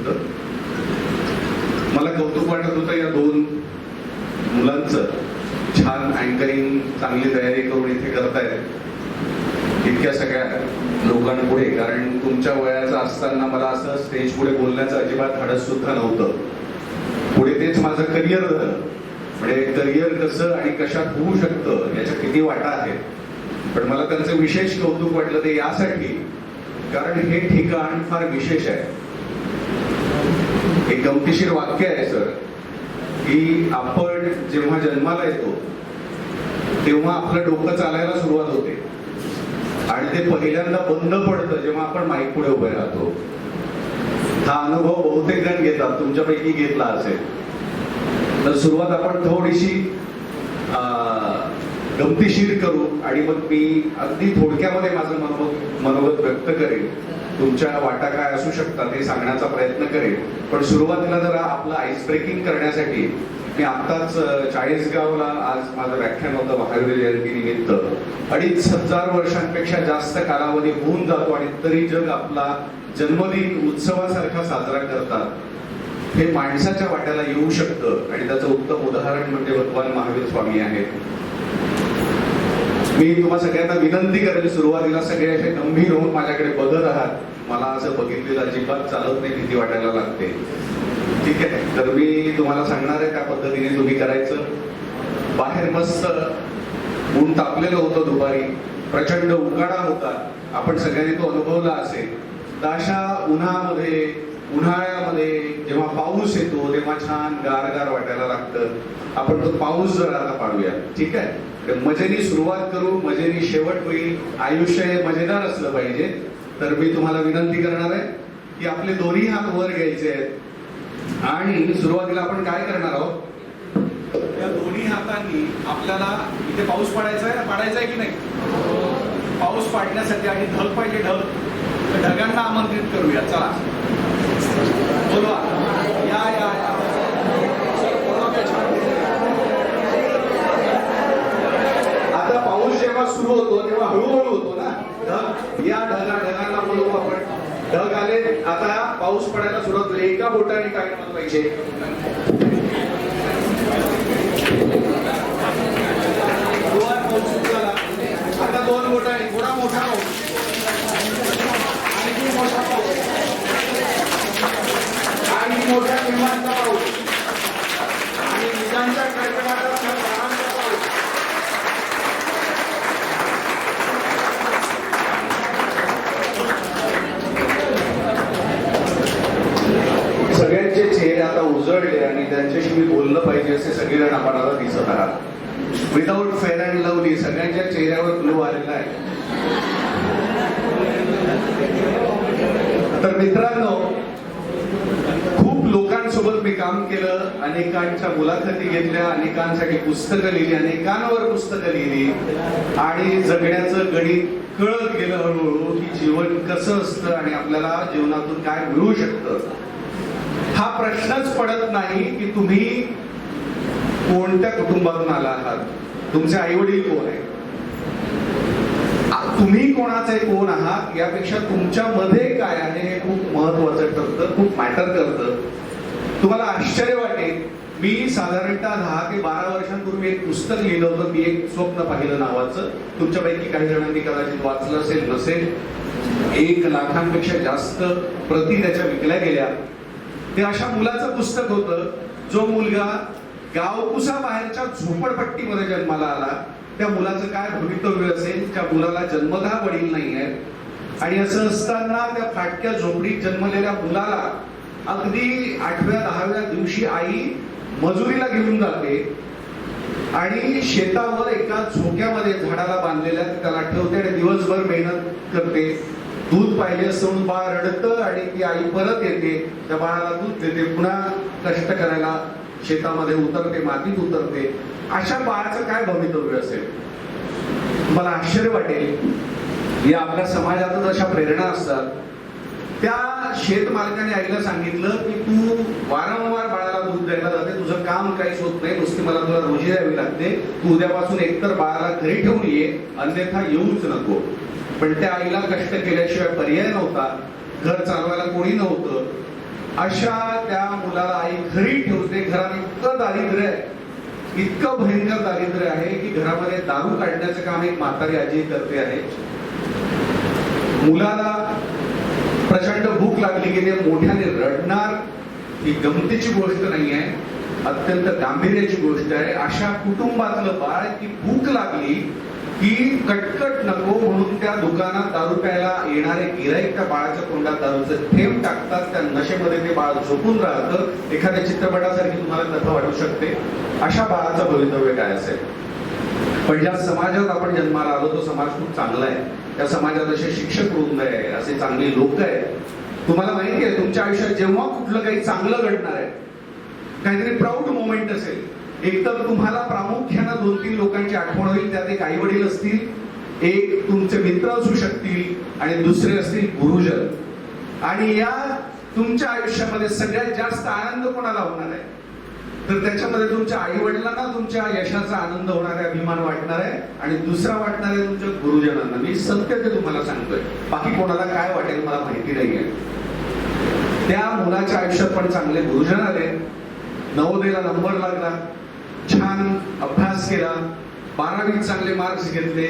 होतं. मला कौतुक वाटत होतं या दोन मुलांचं, छान अँकरिंग, चांगली तयारी करून इथे करतायत इतक्या सगळ्या लोकांपुढे. कारण तुमच्या वयाचं असताना मला असं स्टेज पुढे बोलण्याचं अजिबात धाडस सुद्धा नव्हतं. पुढे तेच माझं करिअर झालं. म्हणजे करिअर कसं आणि कशात होऊ शकतं याच्या किती वाटा आहेत. पण मला त्यांचं विशेष कौतुक वाटलं ते यासाठी, कारण हे ठिकाण फार विशेष आहे. एक गमतीशीर वाक्य आहे सर, की आपण जेव्हा जन्माला येतो तेव्हा आपलं डोकं चालायला सुरुवात होते आणि ते पहिल्यांदा बंद पडतं जेव्हा आपण माईक पुढे उभे राहतो. हा अनुभव बहुतेक जण घेतात, तुमच्यापैकी घेतला असेल. तर सुरुवात आपण थोडीशी गमतीशीर करू आणि मग मी अगदी थोडक्यामध्ये माझं मनोगत व्यक्त करेन. तुमच्या वाटा काय असू शकतात हे सांगण्याचा प्रयत्न करेन. पण सुरुवातीला जरा आपलं आईस ब्रेकिंग करण्यासाठी मी आत्ताच चाळीसगावला आज माझं व्याख्यान होतं महावीर जयंती निमित्त. 2,500 वर्षांपेक्षा जास्त कालावधी होऊन जातो आणि तरी जग आपला जन्मदिन उत्सवासारखा साजरा करतात. हे माणसाच्या वाट्याला येऊ शकतं आणि त्याचं उत्तम उदाहरण म्हणजे भगवान महावीर स्वामी आहेत. मी तुम्हा सगळ्यांना विनंती करेल, सुरुवातीला सगळे असे गंभीर होऊन माझ्याकडे बघत आहात. मला असं बघितलेलं अजिबात चालत नाही, भीती वाटायला लागते. ठीक आहे, तर मी तुम्हाला सांगणार आहे त्या पद्धतीने तुम्ही करायचं. बाहेर मस्त ऊन तापलेलं होतं, दुपारी प्रचंड उकाडा होता. आपण सगळ्यांनी तो अनुभवला असेल. तर अशा उन्हाळ्यामध्ये जेव्हा पाऊस येतो तेव्हा छान गारगार वाटायला लागतं. आपण तो पाऊस जरा आता पाडूया. ठीक आहे, मजेने सुरुवात करू, मजेने शेवट होईल. आयुष्य हे मजेदार असलं पाहिजे. तर मी तुम्हाला विनंती करणार आहे की आपले दोन्ही हात वर घ्यायचे आहेत आणि सुरुवातीला आपण काय करणार आहोत, या दोन्ही हातांनी आपल्याला इथे पाऊस पाडायचा आहे की नाही. पाऊस पाडण्यासाठी आणि ढग पाहिजे, ढगांना आमंत्रित करूया. चला बोलवा, या या या. आता पाऊस जेव्हा सुरू होतो तेव्हा हळूहळू होतो ना ढग. या ढगांना बोलवू आपण. ढग आले, आता पाऊस पडायला सुरुवात होईल. एका बोटाने काय म्हणत पाहिजे, आता 2 बोटाने. थोडा मोठा पाऊस, आणखी मोठा पाऊस, आणखी मोठा निर्माणचा पाऊस आणि विजांच्या कडकडाटाचा प्राणांचा पाऊस. सगळ्यांचे चेहरे आता उजळले आणि त्यांच्याशी मी बोललं पाहिजे असे सगळेजण आपल्याला दिसत आहात. विदाऊट फेअर अँड लवली सगळ्यांच्या चेहऱ्यावर ग्लो आलेला आहे. तर मित्रांनो, खूप लोकांसोबत मी काम केलं, अनेकांच्या मुलाखती घेतल्या, अनेकांसाठी पुस्तकं लिहिली, अनेकांवर पुस्तकं लिहिली आणि जगण्याचं गणित कळत गेलं हळूहळू की जीवन कसं असतं आणि आपल्याला जीवनातून काय मिळू शकतं. हा प्रश्नच पडत नाही की तुम्ही कोणत्या कुटुंबातून आला आहात, तुमचे आई वडील कोण आहे, तुम्ही कोणाचे कोण आहात, यापेक्षा तुमच्यामध्ये काय आहे हे खूप महत्वाचं ठरतं, खूप मॅटर करतं. तुम्हाला आश्चर्य वाटेल, मी साधारणतः 10 ते 12 वर्षांपूर्वी एक पुस्तक लिहिलं होतं, मी एक स्वप्न पाहिलं नावाचं. तुमच्यापैकी काही जणांनी कदाचित वाचलं असेल नसेल. 1 लाखांपेक्षा जास्त प्रती त्याच्या विकल्या गेल्या. ते अशा मुलाचं पुस्तक होतं, जो मुलगा गावकुसा बाहेरच्या झोपडपट्टीमध्ये जन्माला आला. त्या मुलाचं काय भवितव्य असेल, त्या मुलाला जन्मतः वडील नाही आहेत आणि असं असताना त्या फाटक्या झोपडीत जन्मलेल्या मुलाला अगदी 8व्या 10व्या दिवशी आई मजुरीला घेऊन जाते आणि शेतावर एका झोक्यामध्ये झाडाला बांधलेल्या त्याला ठेवते आणि दिवसभर मेहनत करते. दूध पाहिजे असं बाळ रडतं आणि ती आई परत येते, त्या बाळाला दूध देते, पुन्हा कष्ट करायला शेतामध्ये उतरते, मातीत उतरते. अशा बाळाचं काय भवितव्य असेल. मला आश्चर्य वाटेल, या आपल्या समाजातच अशा प्रेरणा असतात. त्या शेतमालकाने आईला सांगितलं की तू वारंवार बाळाला दूध द्यायला जाते, तुझं काम काहीच होत नाही, नुसती मला तुला रोजी द्यावी लागते, तू उद्यापासून एकतर बाळाला घरी ठेवून ये, अन्यथा येऊच नको. पण त्या आईला कष्ट केल्याशिवाय पर्याय नव्हता. घर चालवायला कोणी नव्हतं. अशा त्या मुलाला आई घरी ठेवते. घरात इतकं दारिद्र्य आहे, इतकं भयंकर दारिद्र्य आहे की घरामध्ये दारू काढण्याचं काम एक म्हातारी आजी करते आहे. मुलाला प्रचंड भूक लागली की ते मोठ्याने रडणार, ही गमतीची गोष्ट नाही आहे, अत्यंत गांभीर्याची गोष्ट आहे. अशा कुटुंबातलं बाळ की भूक लागली की कटकट नको म्हणून त्या दुकानात दारू प्यायला येणारे गिराईक त्या बाळाच्या तोंडात दारूचं थेंब टाकतात. त्या नशेमध्ये ते बाळ झोपून राहतं. एखाद्या चित्रपटासारखी तुम्हाला कथा वाटू शकते. अशा बाळाचं भवितव्य काय असेल? पण ज्या समाजात आपण जन्माला आलो तो समाज खूप चांगला आहे. त्या समाजात असे शिक्षक वृंद आहे, असे चांगले लोक आहेत. तुम्हाला माहिती आहे तुमच्या आयुष्यात जेव्हा कुठलं काही चांगलं घडणार आहे, काहीतरी प्राऊड मोमेंट असेल, एक तर तुम्हाला प्रामुख्यानं 2-3 लोकांची आठवण होईल. त्यात एक आई वडील असतील, एक तुमचे मित्र असू शकतील आणि दुसरे असतील गुरुजन. आणि या तुमच्या आयुष्यामध्ये सगळ्यात जास्त आनंद कोणाला होणार आहे? तर त्याच्यामध्ये तुमच्या आई वडिलांना तुमच्या यशाचा आनंद होणार आहे, अभिमान वाटणार आहे. आणि दुसरा वाटणार आहे तुमच्या गुरुजनांना. मी सत्य ते तुम्हाला सांगतोय, बाकी कोणाला काय वाटेल मला माहिती नाहीये. त्या मुलाच्या आयुष्यात पण चांगले गुरुजन आले, नवोदयला नंबर लागला, छान अभ्यास केला, 12वीत चांगले मार्क्स घेतले,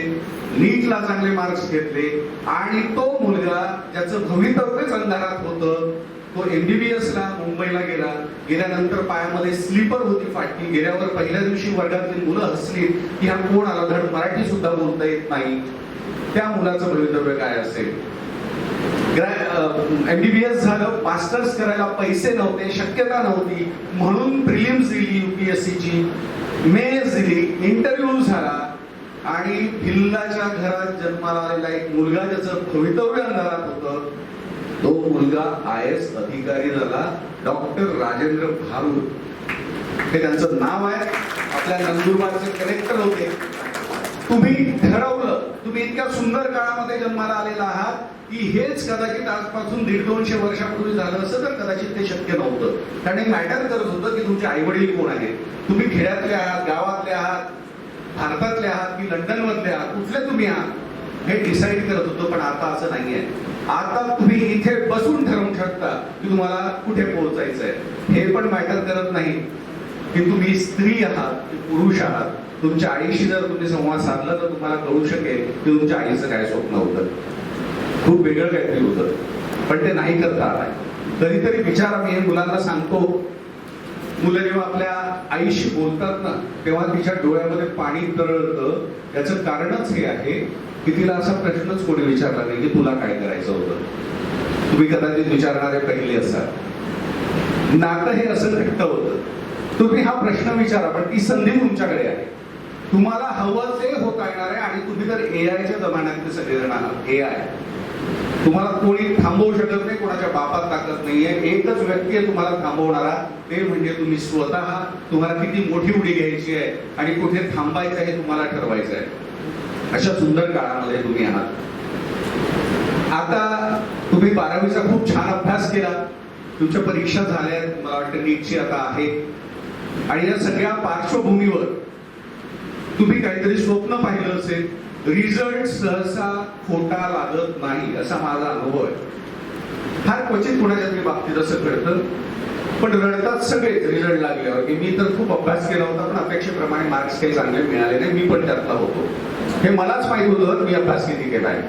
नीटला चांगले मार्क्स घेतले. आणि तो मुलगा ज्याचं भवितव्यच अंधारात होतं, तो MBBS ला मुंबईला गेला. गेल्यानंतर पायामध्ये स्लीपर होती फाटली. गेल्यावर पहिल्या दिवशी वर्गातली मुलं हसली की हा कोण आला, धड मराठी सुद्धा बोलता येत नाही. त्या मुलाचं भवितव्य काय असेल? MBBS झालं, मास्टर्स करायला पैसे नव्हते, शक्यता नव्हती, म्हणून प्रिलिम्स दिली UPSCची, मेन्स दिली, इंटरव्ह्यू झाला. आणि भिल्लाच्या घरात जन्माला आलेला एक मुलगा ज्याचं भवितव्य अंधारात होतं, तो मुलगा IAS अधिकारी झाला. डॉक्टर राजेंद्र भारूड हे त्यांचं नाव आहे. आपल्या नंदुरबारचे कलेक्टर होते. तुम्ही ठरवलं, तुम्ही इतक्या सुंदर काळामध्ये जन्माला आलेला आहात की हेच कदाचित आजपासून 150-200 वर्षापूर्वी झालं असं तर कदाचित ते शक्य नव्हतं. कारण हे मॅटर करत होतं की तुमचे आई वडील कोण आहेत, तुम्ही खेड्यातले आहात, गावातले आहात, भारतातले आहात की लंडन मधले आहात, कुठले तुम्ही आहात हे डिसाईड करत होतं. पण आता असं नाहीये. आता तुम्ही इथे बसून ठरवू शकता की तुम्हाला कुठे पोहोचायचंय. हे पण मॅटर करत नाही की तुम्ही स्त्री आहात की पुरुष आहात. तुमच्या आईशी जर तुम्ही संवाद साधला तर तुम्हाला कळू शकेल की तुमच्या आईचं काय स्वप्न होतं, खूप वेगळं काहीतरी होतं, पण ते नाही करता आलंय. कधीतरी विचार आम्ही हे मुलांना सांगतो. मुलं जेव्हा आपल्या आईशी बोलतात ना तेव्हा तिच्या डोळ्यामध्ये पाणी तरळतं. याचं कारणच हे आहे की तिला असा प्रश्नच कोणी विचारला नाही की तुला काय करायचं होतं. तुम्ही कदाचित विचारणारे पहिले असाल. नातं हे असं घट्ट होतं. तुम्ही हा प्रश्न विचारा, पण ती संधी तुमच्याकडे आहे. तुम्हाला हवं ते होता येणार आहे. आणि तुम्ही तर AIच्या जमान्यातले सगळेजण आहात. AI तुम्हाला कोणी थांबवू शकत नाही, कोणाच्या बापात ताकद नाहीये. एकच व्यक्ती आहे तुम्हाला थांबवणारा, ते म्हणजे तुम्ही स्वतः. तुम्हाला किती मोठी उडी घ्यायची आहे आणि कुठे थांबायचं आहे तुम्हाला ठरवायचं आहे. अशा सुंदर काळामध्ये तुम्ही आहात. आता तुम्ही 12वीचा खूप छान अभ्यास केला, तुमच्या परीक्षा झाल्या, मला वाटतं नीटची आता आहे. आणि या सगळ्या पार्श्वभूमीवर तुम्ही काहीतरी स्वप्न पाहिलं असेल. रिझल्ट सहसा खोटा लागत नाही असा माझा अनुभव आहे. फार क्वचित कोणाच्या तरी बाबतीत असं घडतं, पण रडतात सगळेच रिझल्ट लागल्यावर की मी तर खूप अभ्यास केला होता पण अपेक्षेप्रमाणे मार्क्स काही चांगले मिळाले नाही, मी पण त्यातला होतो. हे मलाच माहित होतं मी अभ्यास किती केलाय.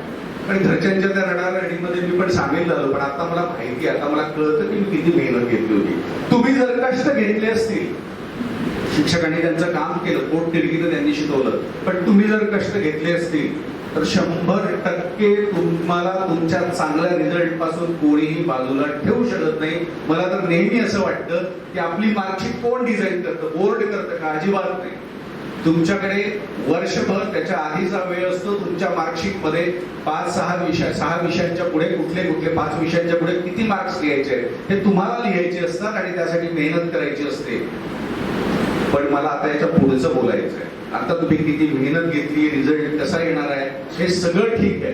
पण घरच्यांच्या त्या रडारडीमध्ये मी पण सामील झालो. पण आता मला माहिती, आता मला कळतं की मी किती मेहनत घेतली होती. तुम्ही जर कष्ट घेतले असतील, शिक्षकांनी त्यांचं काम केलं, पोटतिडकीनं त्यांनी शिकवलं, पण तुम्ही जर कष्ट घेतले असतील तर 100% तुम्हाला तुमच्या चांगल्या रिझल्ट पासून कोणीही बाजूला ठेवू शकत नाही. मला तर नेहमी असं वाटतं की आपली मार्कशीट कोण डिझाईन करतं, बोर्ड करतं का? अजिबात नाही. तुमच्याकडे वर्षभर त्याच्या आधीचा वेळ असतो. तुमच्या मार्कशीट मध्ये 5-6 विषय, 6 विषयांच्या पुढे कुठले कुठले, 5 विषयांच्या पुढे किती मार्क्स लिहायचे हे तुम्हाला लिहायचे असतात आणि त्यासाठी मेहनत करायची असते. पण मला आता याच्या पुढचं बोलायचं आहे. आता तुम्ही किती मेहनत घेतली, रिझल्ट कसा येणार आहे हे सगळं ठीक आहे.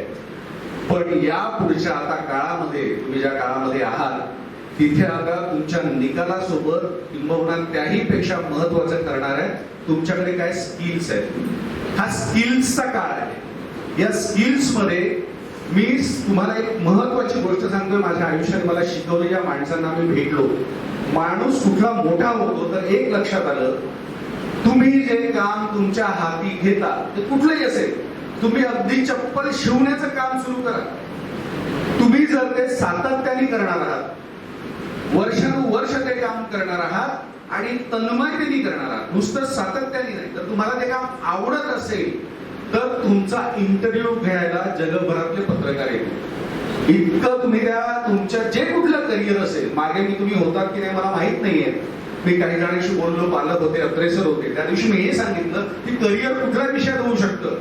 पण या पुढच्या आता काळामध्ये, तुम्ही ज्या काळामध्ये आहात तिथे आता तुमच्या निकालासोबत किंबहुना त्याही पेक्षा महत्वाचं करणार आहे तुमच्याकडे काय स्किल्स आहेत. हा स्किल्सचा काळ आहे. या स्किल्स मध्ये मी तुम्हाला एक महत्वाची गोष्ट सांगतोय, माझ्या आयुष्यात मला शिकवलेल्या माणसांना मी भेटलो. माणूस कुठला मोठा होतो तर एक लक्षात आलं, तुम्ही जे काम तुमच्या हाती घेता ते कुठलंही असेल, तुम्ही अगदी चप्पल शिवण्याचं काम सुरू करा, तुम्ही जर ते सातत्याने करणार आहात, वर्षानुवर्ष ते काम करणार आहात आणि तन्मयतेने करणार आहात, नुसतं सातत्याने नाही, तर तुम्हाला ते काम आवडत असेल तर तुमचा इंटरव्ह्यू घ्यायला जगभरातले पत्रकार येतील. इतकं तुम्ही त्या तुमच्या जे कुठलं करिअर असेल, मागे मी तुम्ही होतात की नाही मला माहित नाहीये, मी काही जणांशी बोललो, पालक होते, अग्रेसर होते, त्या दिवशी मी हे सांगितलं की करिअर कुठल्या विषयात होऊ शकतं,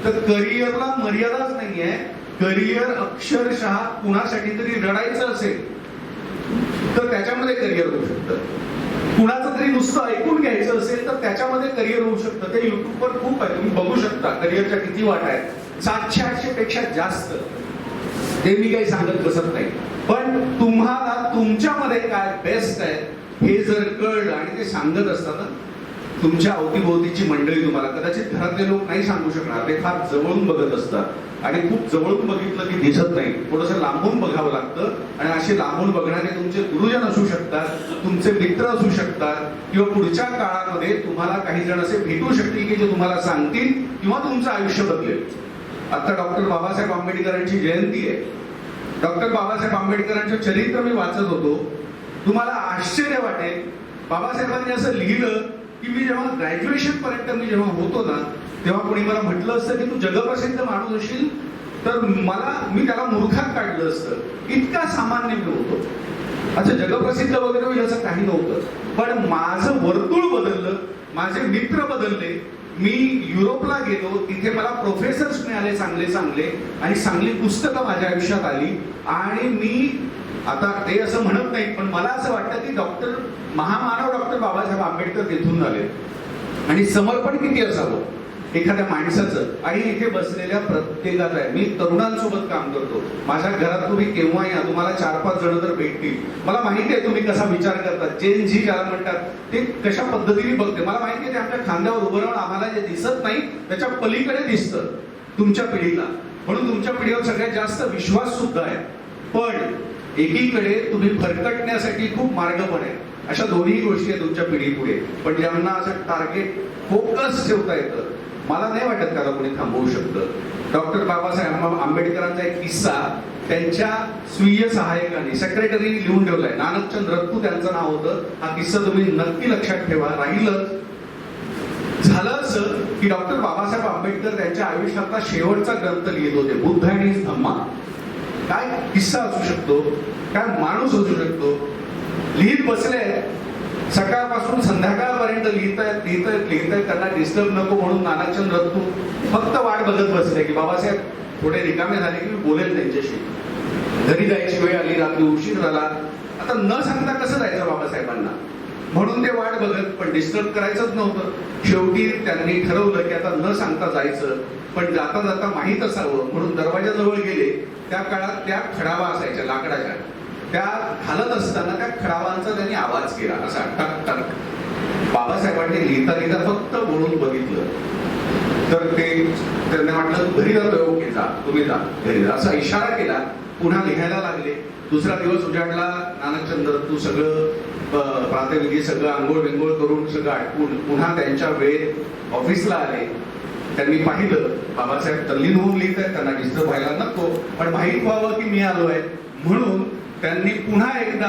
तर करिअरला मर्यादाच नाहीये. करिअर अक्षरशः कुणासाठी तरी रडायचं असेल तर त्याच्यामध्ये करिअर होऊ शकतं, कुणाचं तरी नुसतं ऐकून घ्यायचं असेल तर त्याच्यामध्ये करिअर होऊ शकतं. ते युट्यूबवर खूप आहे, तुम्ही बघू शकता करिअरच्या किती वाटा आहेत, 700-800 पेक्षा जास्त. ते मी काही सांगत बसत नाही, पण तुम्हाला तुमच्यामध्ये काय बेस्ट आहे हे जर कळलं आणि ते सांगत असताना तुमच्या अवतीभोवतीची मंडळी तुम्हाला, कदाचित घरातले लोक नाही सांगू शकणार, ते फार जवळून बघत असतात आणि खूप जवळून बघितलं की दिसत नाही, थोडंसं लांबून बघावं लागतं. आणि असे लांबून बघणारे तुमचे गुरुजन असू शकतात, तुमचे मित्र असू शकतात, किंवा पुढच्या काळामध्ये तुम्हाला काही जण असे भेटू शकतील की जे तुम्हाला सांगतील किंवा तुमचं आयुष्य बदलेल. आता डॉक्टर बाबासाहेब आंबेडकरांची जयंती आहे. डॉक्टर बाबासाहेब आंबेडकरांचं चरित्र मी वाचत होतो, तुम्हाला आश्चर्य वाटेल. बाबासाहेबांनी असं लिहिलं की मी जेव्हा ग्रॅज्युएशन पर्यंत मी जेव्हा होतो ना, तेव्हा कोणी मला म्हटलं असतं की तू जगप्रसिद्ध माणूस असशील, तर मी त्याला मूर्खात काढलं असतं, इतका सामान्य मी होतो. अच्छा, जगप्रसिद्ध वगैरे होईल असं काही नव्हतं, पण माझं वर्तुळ बदललं, माझे मित्र बदलले. मी युरोपला गेलो, तिथे मला प्रोफेसर्स मिळाले चांगले चांगले, आणि चांगली पुस्तकं माझ्या आयुष्यात आली. आणि मी आता ते असं म्हणत नाही, पण मला असं वाटतं की महामानव डॉक्टर बाबासाहेब आंबेडकर तिथून आले. आणि समर्पण किती असावं एखाद्या माणसाचं. आणि इथे बसलेल्या प्रत्येकाचं आहे. मी तरुणांसोबत काम करतो, माझ्या घरात तुम्ही केव्हा या, तुम्हाला 4-5 जण तर भेटतील. मला माहिती आहे तुम्ही कसा विचार करतात, जेन झी ज्याला म्हणतात, ते कशा पद्धतीने बघते मला माहिती आहे. ते आमच्या खांद्यावर उभं राहून आम्हाला जे दिसत नाही त्याच्या पलीकडे दिसतं तुमच्या पिढीला, म्हणून तुमच्या पिढीवर सगळ्यात जास्त विश्वास सुद्धा आहे. पण एकीकडे तुम्ही भरकटण्यासाठी खूप मार्ग पण आहे. अशा दोन्ही गोष्टी आहेत तुमच्या पिढीपुढे, पण ज्यांना असं टार्गेट फोकस ठेवता येतं, मला नाही वाटत त्याला कोणी थांबवू शकतं. डॉक्टर बाबासाहेब आंबेडकरांचा एक किस्सा त्यांच्या स्वीय सहाय्यकाने, सेक्रेटरी लिहून ठेवलाय, नानकचंद रत्तू त्यांचं नाव होतं. हा किस्सा तुम्ही नक्की लक्षात ठेवा. राहिलंच झालं असं की डॉक्टर बाबासाहेब आंबेडकर त्यांच्या आयुष्यातला शेवटचा ग्रंथ लिहित होते, बुद्ध आणि धम्मा. काय किस्सा असू शकतो, काय माणूस असू शकतो. लिहित बसले, सकाळपासून संध्याकाळपर्यंत लिहितायत. त्यांना डिस्टर्ब नको म्हणून नानकचंद रत्तू फक्त वाट बघत बसले की बाबासाहेब थोडे रिकामे झाले की मी बोलेल त्यांच्याशी. घरी जायची वेळ आली, रात्री उशीर झाला, आता न सांगता कसं जायचं बाबासाहेबांना, म्हणून ते वाट बघत, पण डिस्टर्ब करायचंच नव्हतं. शेवटी त्यांनी ठरवलं की आता न सांगता जायचं, पण जाता जाता माहीत असावं म्हणून दरवाजाजवळ गेले. त्या काळात त्या खडावा असायच्या लाकडाच्या, त्या घालत असताना त्या खडावांचा त्यांनी आवाज केला, असा टक टक. बाबासाहेबांनी लिहिता लिहिता फक्त बोलून बघितलं, तर ते त्यांना वाटलं घरी जातोय, ओके जा तुम्ही जा घरी, असा इशारा केला. पुन्हा लिहायला लागले. दुसरा दिवस उजाडला. नानकचंद रत्तू सगळं प्रातःविधी सगळं आंघोळ बिंघोळ करून सगळं आटपून पुन्हा त्यांच्या वेळेत ऑफिसला आले. त्यांनी पाहिलं बाबासाहेब तल्लीन होऊन लिहित आहेत, त्यांना डिस्टर्ब व्हायला नको, पण माहीत व्हावं की मी आलोय म्हणून त्यांनी पुन्हा एकदा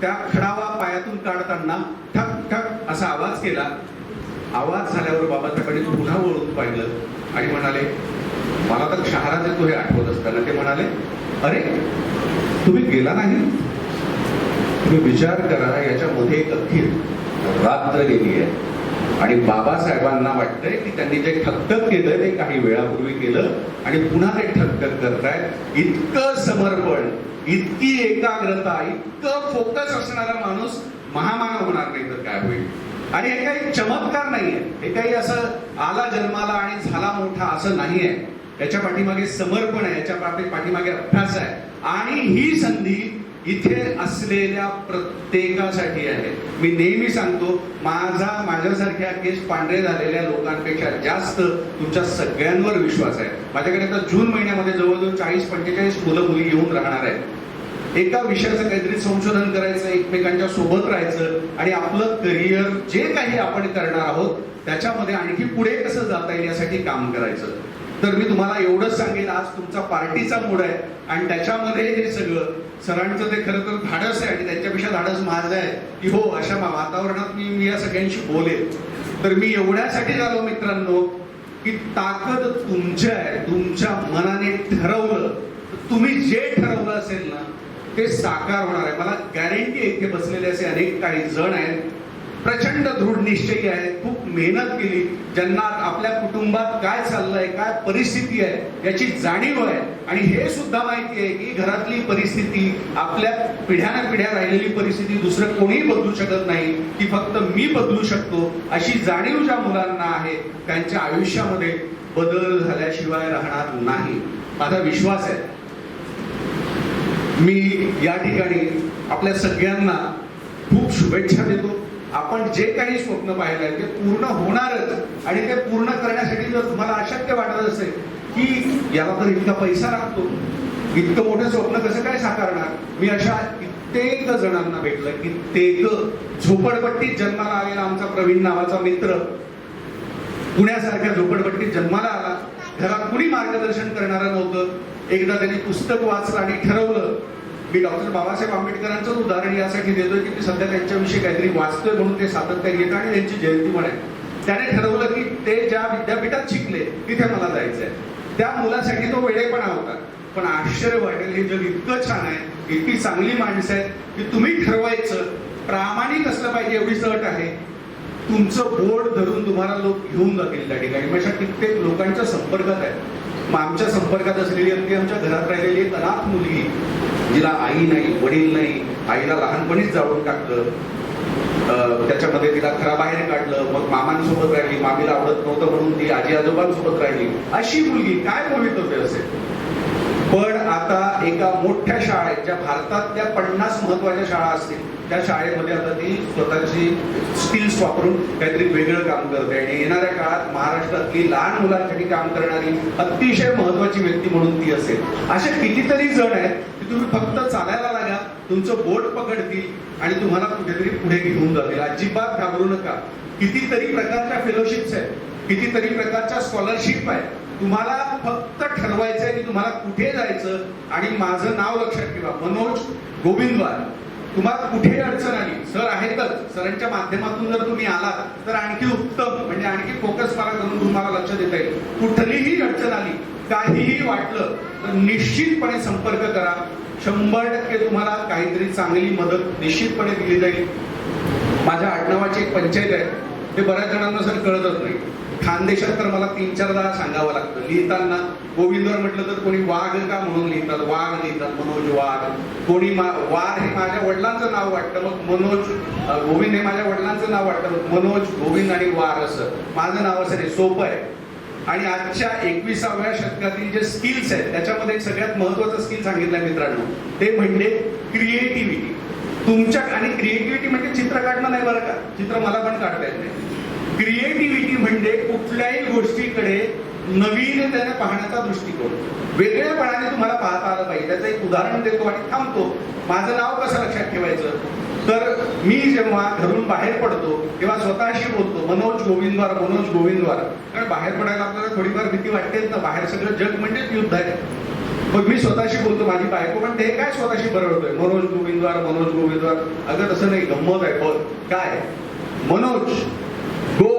त्या खडावा पायातून काढताना ठक ठक असा आवाज केला. आवाज झाल्यावर बाबासाहेबांनी पुन्हा वळून पाहिलं आणि म्हणाले, मला तर शहराचे तो हे आठवत असताना ते म्हणाले, अरे तुम्ही गेला नाही, तुम्ही विचार करा, याच्यामध्ये एक अख्खी रात्र गेली आहे. आणि बाबासाहेबांना वाटतंय की त्यांनी जे ठकठक केलं ते काही वेळापूर्वी केलं आणि पुन्हा ते ठकठक करतायत. इतकं समर्पण, इतकी एकाग्रता, इतकं फोकस असणारा माणूस महामानव होणार नाही तर काय होईल. आणि हे काही चमत्कार नाहीये, हे काही असं आला जन्माला आणि झाला मोठा असं नाहीये. याच्या पाठीमागे समर्पण आहे, याच्या पाठीमागे अभ्यास आहे. आणि ही संधी इथे असलेल्या प्रत्येकासाठी आहे. मी नेहमी सांगतो, माझ्यासारख्या केस पांढरे झालेल्या लोकांपेक्षा जास्त तुमच्या सगळ्यांवर विश्वास आहे. माझ्याकडे आता जून महिन्यामध्ये जवळजवळ 40-45 मुलं मुली येऊन राहणार आहेत. एका विषयाचं काहीतरी संशोधन करायचं, एकमेकांच्या सोबत राहायचं आणि आपलं करिअर जे काही आपण करणार आहोत त्याच्यामध्ये आणखी पुढे कसं जाता येईल यासाठी काम करायचं. तर मी तुम्हाला एवढंच सांगेन, आज तुमचा पार्टीचा मूड आहे आणि त्याच्यामध्ये हे सगळं सरांचं ते खरं तर धाडस आहे आणि त्यांच्यापेक्षा धाडस माझं आहे की हो अशा वातावरणात मी या सगळ्यांशी बोलेन. तर मी एवढ्यासाठी झालो मित्रांनो की ताकद तुमच्या आहे. तुमच्या मनाने ठरवलं, तुम्ही जे ठरवलं असेल ना ते साकार होणार आहे. मला गॅरंटी आहे, इथे बसलेले असे अनेक काही जण आहेत प्रचंड दृढ निश्चयी आहेत, खूप मेहनत केली, ज्यांना आपल्या कुटुंबात काय चाललंय, काय परिस्थिती आहे याची जाणीव आहे आणि हे सुद्धा माहिती आहे की घरातली परिस्थिती, आपल्या पिढ्यानपिढ्या राहिलेली परिस्थिती दुसरं कोणीही बदलू शकत नाही, ती फक्त मी बदलू शकतो अशी जाणीव ज्या मुलांना आहे त्यांच्या आयुष्यामध्ये बदल झाल्याशिवाय राहणार नाही, माझा विश्वास आहे. मी या ठिकाणी आपल्या सगळ्यांना खूप शुभेच्छा देतो. आपण जे काही स्वप्न पाहिलंय ते पूर्ण होणारच आणि ते पूर्ण करण्यासाठी जर तुम्हाला अशक्य वाटत असेल की याला तर इतका पैसा लागतो, इतकं मोठं स्वप्न कसं काय साकारणार, मी अशा कित्येक जणांना भेटलं. कित्येक झोपडपट्टीत जन्माला आलेला आमचा प्रवीण नावाचा मित्र पुण्यासारख्या झोपडपट्टीत जन्माला आला, घरात कुणी मार्गदर्शन करणारं नव्हतं. एकदा त्यांनी पुस्तक वाचलं आणि ठरवलं, मी डॉक्टर बाबासाहेब आंबेडकरांचंच उदाहरण यासाठी देतोय की मी सध्या त्यांच्याविषयी काहीतरी वाचतोय म्हणून ते सातत्याने येतं आणि त्यांची जयंती पण आहे. त्याने ठरवलं की ते ज्या विद्यापीठात शिकले तिथे मला जायचंय. त्या मुलासाठी तो वेडेपणा होता. पण आश्चर्य वाटेल, हे जग इतकं छान आहे, इतकी चांगली माणसं आहेत की तुम्ही ठरवायचं, प्रामाणिक असलं पाहिजे एवढीच अट आहे. तुमचं बोर्ड धरून तुम्हाला लोक घेऊन जातील त्या ठिकाणी. अशा कित्येक लोकांच्या संपर्कात आहे. मग आमच्या संपर्कात असलेली अगदी आमच्या घरात राहिलेली एक अनाथ मुलगी, जिला आई नाही, वडील नाही, आईला लहानपणीच जाळून टाकलं, त्याच्यामध्ये तिला घराबाहेर काढलं, मग मामांसोबत राहिली, मामीला आवडत नव्हतं म्हणून ती आजी आजोबांसोबत राहिली, अशी मुलगी काय भवितव्य असेल. पण आता एका मोठ्या शाळेत, ज्या भारतातल्या 50 महत्वाच्या शाळा असतील त्या शाळेमध्ये आता ती स्वतःची स्किल्स वापरून काहीतरी वेगळं काम करते आणि येणाऱ्या काळात महाराष्ट्रातली लहान मुलांसाठी काम करणारी अतिशय महत्वाची व्यक्ती म्हणून ती असेल. असे कितीतरी जण आहेत की तुम्ही फक्त चालायला लागा, तुमचं बोट पकडतील आणि तुम्हाला कुठेतरी पुढे घेऊन जातील. अजिबात घाबरू नका. कितीतरी प्रकारच्या फेलोशिप्स आहेत, कितीतरी प्रकारच्या स्कॉलरशिप आहे. तुम्हाला फक्त ठरवायचंय की तुम्हाला कुठे जायचं. आणि माझं नाव लक्षात ठेवा, मनोज गोविंदवार. तुम्हाला कुठे अडचण आली, सर आहेतच, सरांच्या माध्यमातून जर तुम्ही आलात तर आणखी उत्तम, म्हणजे आणखी फोकस मला करून तुम्हाला लक्ष देता येईल. कुठलीही अडचण आली, काहीही वाटलं तर निश्चितपणे संपर्क करा. 100% तुम्हाला काहीतरी चांगली मदत निश्चितपणे दिली जाईल. माझ्या आडनावाची एक पंचायत आहे, ते बऱ्याच जणांना सर कळतच नाही. खानदेशात तर मला 3-4दा सांगावं लागतं. लिहिताना गोविंदवर म्हटलं तर कोणी वाघ का म्हणून लिहितात, वाघ लिहितात, मनोज वाघ. कोणी वाघ हे माझ्या वडिलांचं नाव वाटतं, मग मनोज गोविंद हे माझ्या वडिलांचं नाव वाटतं, मग मनोज गोविंद आणि वाघ असं. माझं नाव असं नाही, सोपं आहे. आणि आजच्या 21व्या शतकातील जे स्किल्स आहेत त्याच्यामध्ये सगळ्यात महत्वाचं स्किल सांगितलंय मित्रांनो, ते म्हणजे क्रिएटिव्हिटी. तुमच्या, आणि क्रिएटिव्हिटी म्हणजे चित्र काढणं नाही बरं का, चित्र मला पण काढता येत नाही. क्रिएटिव्हिटी म्हणजे कुठल्याही गोष्टीकडे नवीन त्याने पाहण्याचा दृष्टिकोन, वेगळेपणाने तुम्हाला पाहता आलं पाहिजे. त्याचं एक उदाहरण देतो आणि थांबतो. माझं नाव कसं लक्षात ठेवायचं, तर मी जेव्हा घरून बाहेर पडतो तेव्हा स्वतःशी बोलतो, मनोज गोविंदवार, मनोज गोविंदवार. कारण बाहेर पडायला आपल्याला थोडीफार भीती वाटतेच ना, बाहेर सगळं जग म्हणजेच युद्ध आहे. मग मी स्वतःशी बोलतो, माझी बायको म्हणते काय स्वतःशी बरोबर मनोज गोविंदवार, मनोज गोविंदवार. अगं तसं नाही, गंमत आहे. पण काय, Manoj go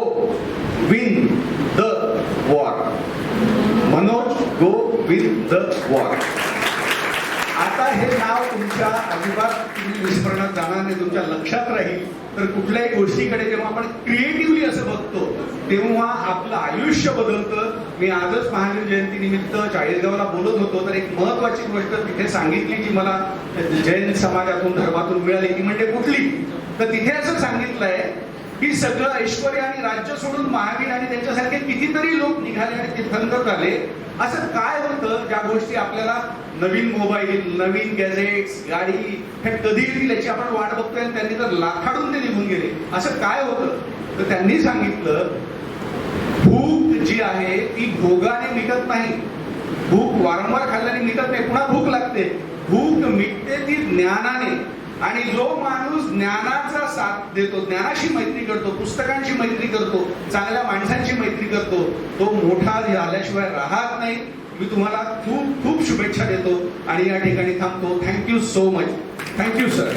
win the war, Manoj go win the war. आता हे नाव तुमच्या अजिबात तुम्ही विस्मरणात जाणार नाही, तुमच्या लक्षात राहील. तर कुठल्याही गोष्टीकडे जेव्हा आपण क्रिएटिव्हली असं बघतो तेव्हा आपलं आयुष्य बदलतं. मी आजच महावीर जयंती निमित्त चाळीसगावला बोलत होतो, तर एक महत्वाची गोष्ट तिथे सांगितली जी मला जैन समाजातून, धर्मातून मिळाली, ती म्हणजे कुठली, तर तिथे असं सांगितलंय की सगळं ऐश्वर आणि राज्य सोडून महावीर आणि त्यांच्यासारखे कितीतरी लोक निघाले आणि तीर्थंकर झाले. असं काय होतं ज्या गोष्टी आपल्याला नवीन मोबाईल, नवीन गॅजेट्स, गाडी हे कधी येतील याची आपण वाट बघतोय आणि त्यांनी तर लाखाडून ते निघून गेले. असं काय होतं? तर त्यांनी सांगितलं भूक जी आहे ती भोगाने मिटत नाही, भूक वारंवार खाल्ल्याने मिटत नाही, पुन्हा भूक लागते. भूक मिटते ती ज्ञानाने. आणि जो माणूस ज्ञानाचा साथ देतो, ज्ञानाशी मैत्री करतो, पुस्तकांशी मैत्री करतो, चांगल्या माणसांची मैत्री करतो, तो मोठा झाल्याशिवाय राहत नाही. मी तुम्हाला खूप खूप शुभेच्छा देतो आणि या ठिकाणी थांबतो. Thank you so much. Thank you sir.